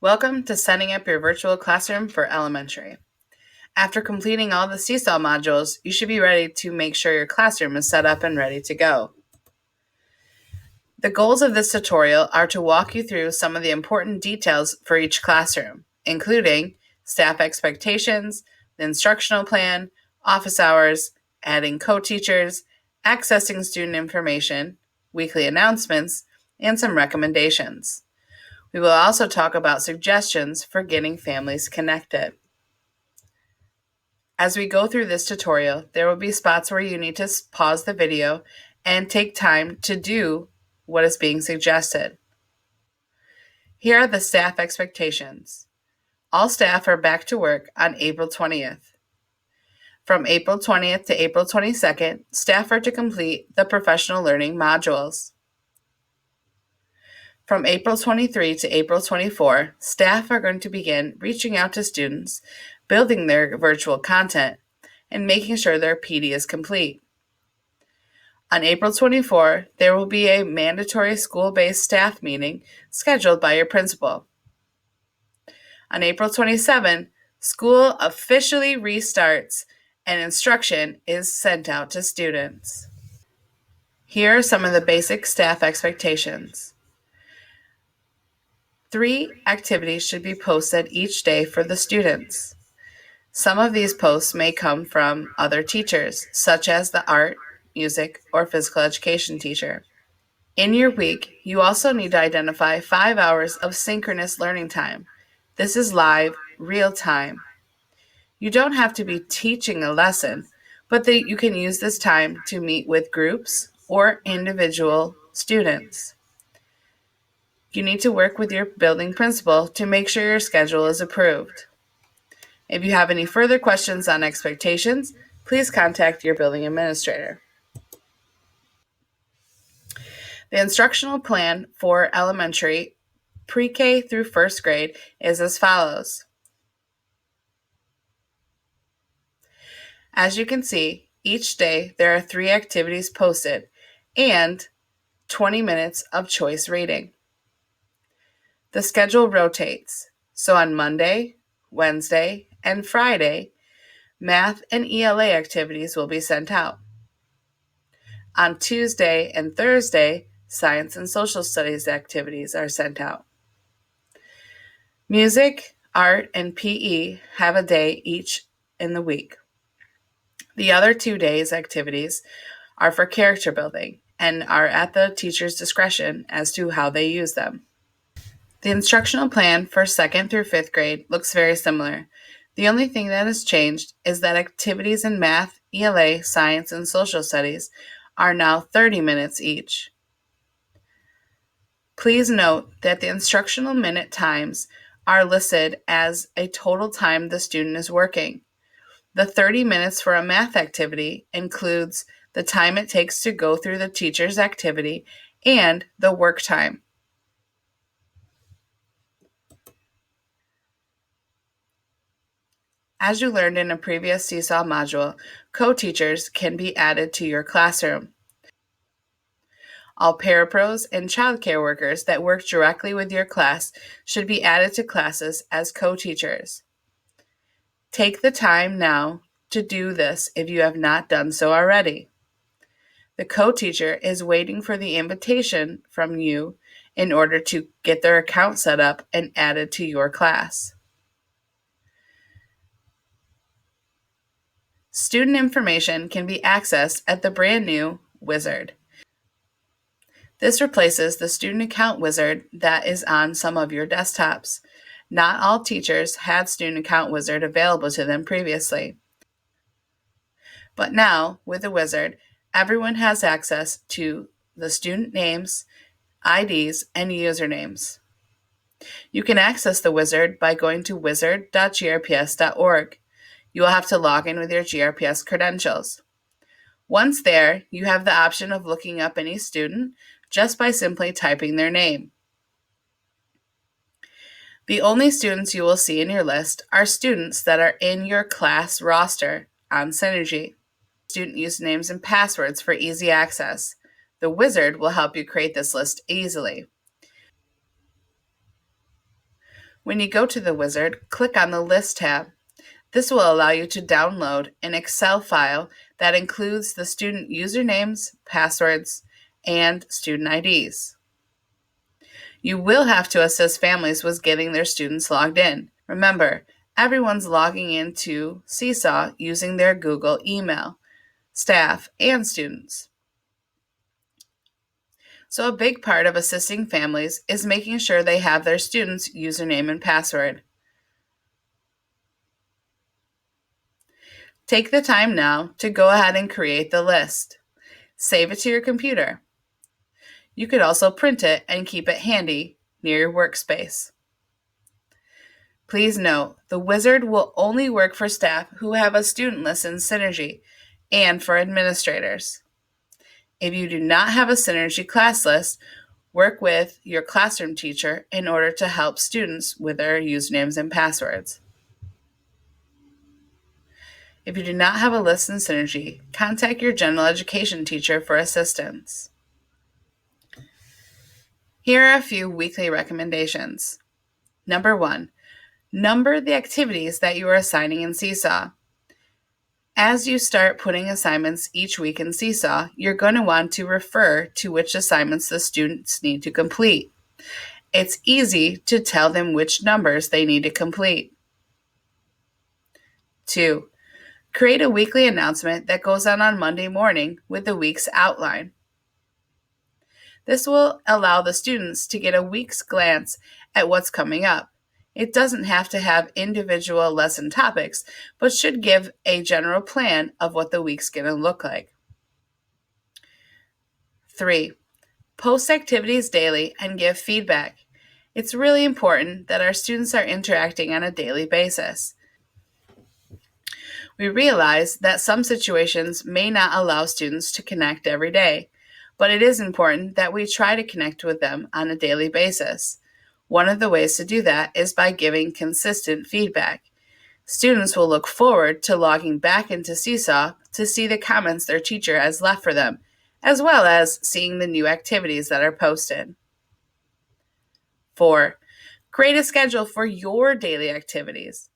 Welcome to setting up your virtual classroom for elementary. After completing all the Seesaw modules, you should be ready to make sure your classroom is set up and ready to go. The goals of this tutorial are to walk you through some of the important details for each classroom, including staff expectations, the instructional plan, office hours, adding co-teachers, accessing student information, weekly announcements, and some recommendations. We will also talk about suggestions for getting families connected. As we go through this tutorial, there will be spots where you need to pause the video and take time to do what is being suggested. Here are the staff expectations. All staff are back to work on April 20th. From April 20th to April 22nd, staff are to complete the professional learning modules. From April 23 to April 24, staff are going to begin reaching out to students, building their virtual content, and making sure their PD is complete. On April 24, there will be a mandatory school-based staff meeting scheduled by your principal. On April 27, school officially restarts and instruction is sent out to students. Here are some of the basic staff expectations. 3 activities should be posted each day for the students. Some of these posts may come from other teachers, such as the art, music, or physical education teacher. In your week, you also need to identify 5 hours of synchronous learning time. This is live, real time. You don't have to be teaching a lesson, but you can use this time to meet with groups or individual students. You need to work with your building principal to make sure your schedule is approved. If you have any further questions on expectations, please contact your building administrator. The instructional plan for elementary, pre-K through first grade is as follows. As you can see, each day there are 3 activities posted and 20 minutes of choice reading. The schedule rotates, so on Monday, Wednesday, and Friday, math and ELA activities will be sent out. On Tuesday and Thursday, science and social studies activities are sent out. Music, art, and PE have a day each in the week. The other 2 days' activities are for character building and are at the teacher's discretion as to how they use them. The instructional plan for 2nd through 5th grade looks very similar. The only thing that has changed is that activities in math, ELA, science, and social studies are now 30 minutes each. Please note that the instructional minute times are listed as a total time the student is working. The 30 minutes for a math activity includes the time it takes to go through the teacher's activity and the work time. As you learned in a previous Seesaw module, co-teachers can be added to your classroom. All parapros and childcare workers that work directly with your class should be added to classes as co-teachers. Take the time now to do this if you have not done so already. The co-teacher is waiting for the invitation from you in order to get their account set up and added to your class. Student information can be accessed at the brand new wizard. This replaces the student account wizard that is on some of your desktops. Not all teachers had student account wizard available to them previously. But now, with the wizard, everyone has access to the student names, IDs, and usernames. You can access the wizard by going to wizard.grps.org. You will have to log in with your GRPS credentials. Once there, you have the option of looking up any student just by simply typing their name. The only students you will see in your list are students that are in your class roster on Synergy. Student usernames and passwords for easy access. The wizard will help you create this list easily. When you go to the wizard, click on the List tab. This will allow you to download an Excel file that includes the student usernames, passwords, and student IDs. You will have to assist families with getting their students logged in. Remember, everyone's logging into Seesaw using their Google email, staff, and students. So a big part of assisting families is making sure they have their students' username and password. Take the time now to go ahead and create the list. Save it to your computer. You could also print it and keep it handy near your workspace. Please note, the wizard will only work for staff who have a student list in Synergy and for administrators. If you do not have a Synergy class list, work with your classroom teacher in order to help students with their usernames and passwords. If you do not have a list in Synergy, contact your general education teacher for assistance. Here are a few weekly recommendations. Number 1, number the activities that you are assigning in Seesaw. As you start putting assignments each week in Seesaw, you're going to want to refer to which assignments the students need to complete. It's easy to tell them which numbers they need to complete. 2, create a weekly announcement that goes out on Monday morning with the week's outline. This will allow the students to get a week's glance at what's coming up. It doesn't have to have individual lesson topics, but should give a general plan of what the week's going to look like. 3, post activities daily and give feedback. It's really important that our students are interacting on a daily basis. We realize that some situations may not allow students to connect every day, but it is important that we try to connect with them on a daily basis. One of the ways to do that is by giving consistent feedback. Students will look forward to logging back into Seesaw to see the comments their teacher has left for them, as well as seeing the new activities that are posted. 4, create a schedule for your daily activities.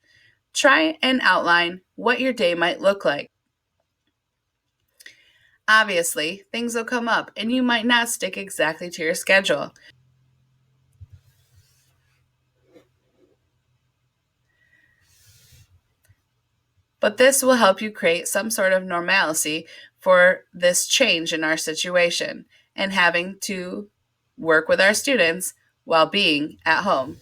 Try and outline what your day might look like. Obviously, things will come up and you might not stick exactly to your schedule. But this will help you create some sort of normalcy for this change in our situation and having to work with our students while being at home.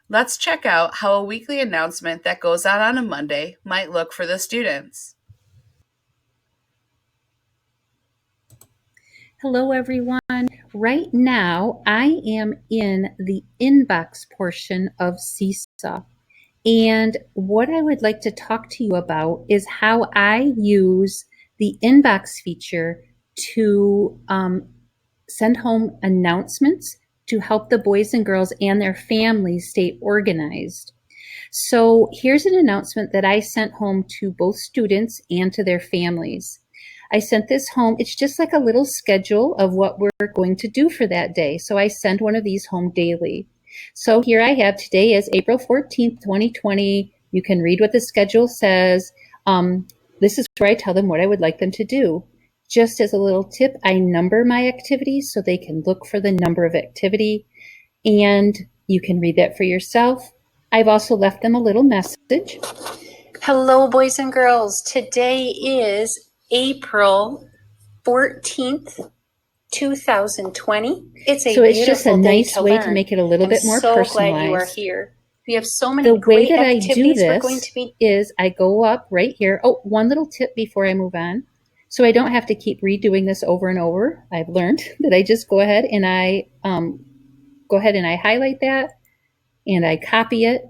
Let's check out how a weekly announcement that goes out on a Monday might look for the students. Hello, everyone. Right now, I am in the inbox portion of Seesaw. And what I would like to talk to you about is how I use the inbox feature to send home announcements to help the boys and girls and their families stay organized. So here's an announcement that I sent home to both students and to their families. I sent this home. It's just like a little schedule of what we're going to do for that day. So I send one of these home daily. So here I have, today is April 14th, 2020. You can read what the schedule says. This is where I tell them what I would like them to do. Just as a little tip, I number my activities so they can look for the number of activity, and you can read that for yourself. I've also left them a little message. Hello, boys and girls. Today is April 14th, 2020. It's just a nice way to make it a little bit more personalized. I'm so glad you are here. We have so many great activities we're going to be. The way that I do this is I go up right here. Oh, one little tip before I move on. So I don't have to keep redoing this over and over. I've learned that I just go ahead and I highlight that and I copy it.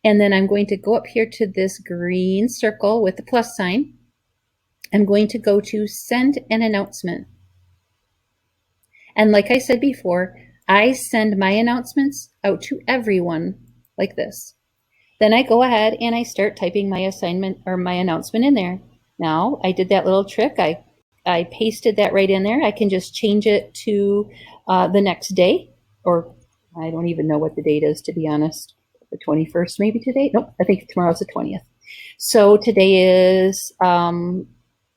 And then I'm going to go up here to this green circle with the plus sign. I'm going to go to send an announcement. And like I said before, I send my announcements out to everyone like this. Then I go ahead and I start typing my assignment or my announcement in there. Now, I did that little trick. I pasted that right in there. I can just change it to the next day or I don't even know what the date is, to be honest. The 21st, maybe today? Nope, I think tomorrow's the 20th. So today is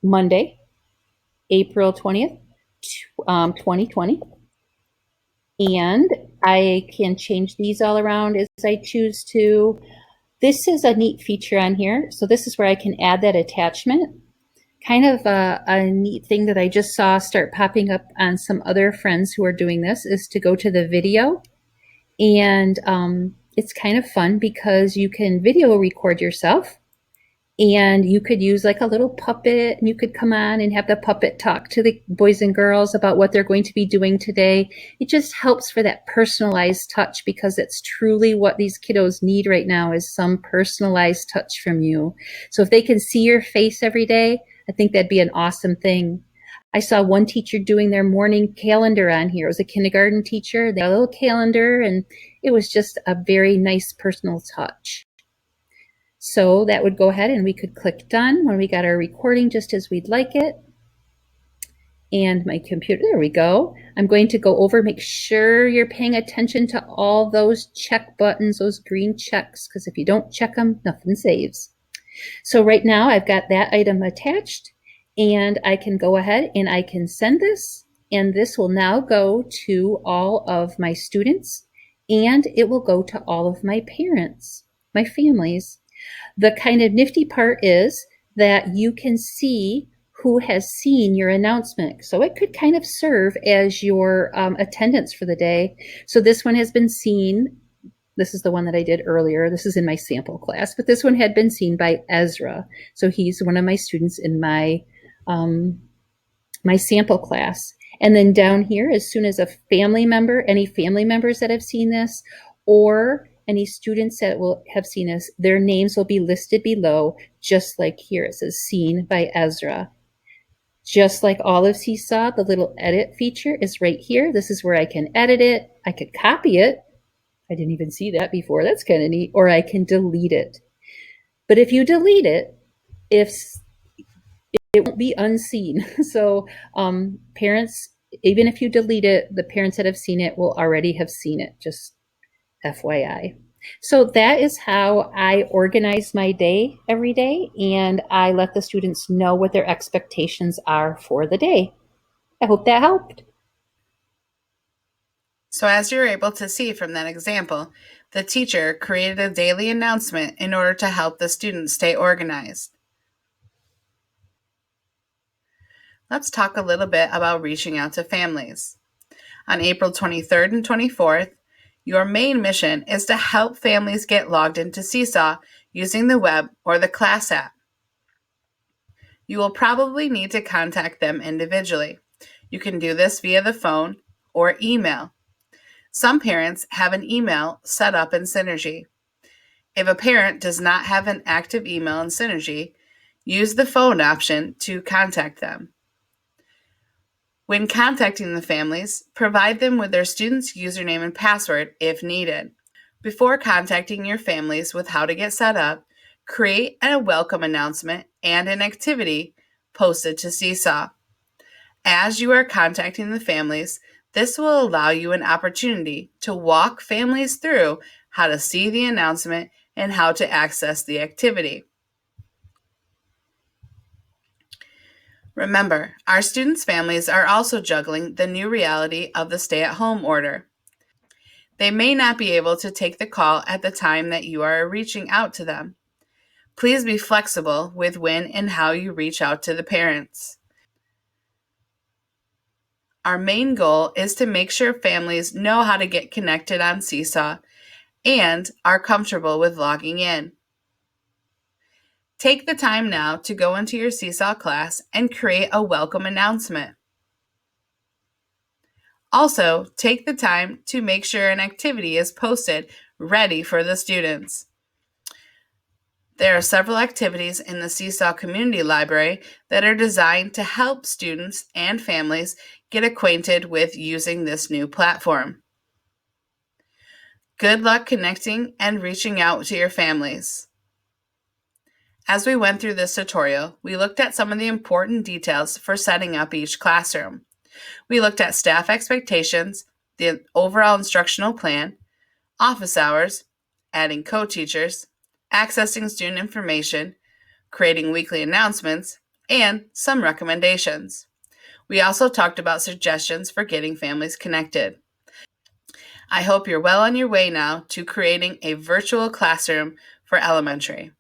Monday, April 20th, 2020. And I can change these all around as I choose to. This is a neat feature on here. So this is where I can add that attachment. Kind of a neat thing that I just saw start popping up on some other friends who are doing this is to go to the video. And it's kind of fun because you can video record yourself, and you could use like a little puppet, and you could come on and have the puppet talk to the boys and girls about what they're going to be doing today. It just helps for that personalized touch, because it's truly what these kiddos need right now is some personalized touch from you. So if they can see your face every day, I think that'd be an awesome thing. I saw one teacher doing their morning calendar on here. It was a kindergarten teacher. They had a little calendar, and it was just a very nice personal touch. So that would go ahead and we could click done when we got our recording just as we'd like it. And my computer, there we go. I'm going to go over, make sure you're paying attention to all those check buttons, those green checks, because if you don't check them, nothing saves. So right now I've got that item attached, and I can go ahead and I can send this, and this will now go to all of my students, and it will go to all of my parents, my families. The kind of nifty part is that you can see who has seen your announcement. So it could kind of serve as your attendance for the day. So this one has been seen. This is the one that I did earlier. This is in my sample class, but this one had been seen by Ezra. So he's one of my students in my my sample class. And then down here, as soon as a family member, any family members that have seen this, or any students that will have seen this, their names will be listed below, just like here. It says seen by Ezra. Just like all of Seesaw, the little edit feature is right here. This is where I can edit it. I could copy it. I didn't even see that before. That's kind of neat. Or I can delete it. But if you delete it, if it won't be unseen. So parents, even if you delete it, the parents that have seen it will already have seen it, just FYI. So that is how I organize my day every day, and I let the students know what their expectations are for the day. I hope that helped. So as you're able to see from that example, the teacher created a daily announcement in order to help the students stay organized. Let's talk a little bit about reaching out to families. On April 23rd and 24th, your main mission is to help families get logged into Seesaw using the web or the class app. You will probably need to contact them individually. You can do this via the phone or email. Some parents have an email set up in Synergy. If a parent does not have an active email in Synergy, use the phone option to contact them. When contacting the families, provide them with their student's username and password if needed. Before contacting your families with how to get set up, create a welcome announcement and an activity posted to Seesaw. As you are contacting the families, this will allow you an opportunity to walk families through how to see the announcement and how to access the activity. Remember, our students' families are also juggling the new reality of the stay-at-home order. They may not be able to take the call at the time that you are reaching out to them. Please be flexible with when and how you reach out to the parents. Our main goal is to make sure families know how to get connected on Seesaw and are comfortable with logging in. Take the time now to go into your Seesaw class and create a welcome announcement. Also, take the time to make sure an activity is posted ready for the students. There are several activities in the Seesaw Community Library that are designed to help students and families get acquainted with using this new platform. Good luck connecting and reaching out to your families. As we went through this tutorial, we looked at some of the important details for setting up each classroom. We looked at staff expectations, the overall instructional plan, office hours, adding co-teachers, accessing student information, creating weekly announcements, and some recommendations. We also talked about suggestions for getting families connected. I hope you're well on your way now to creating a virtual classroom for elementary.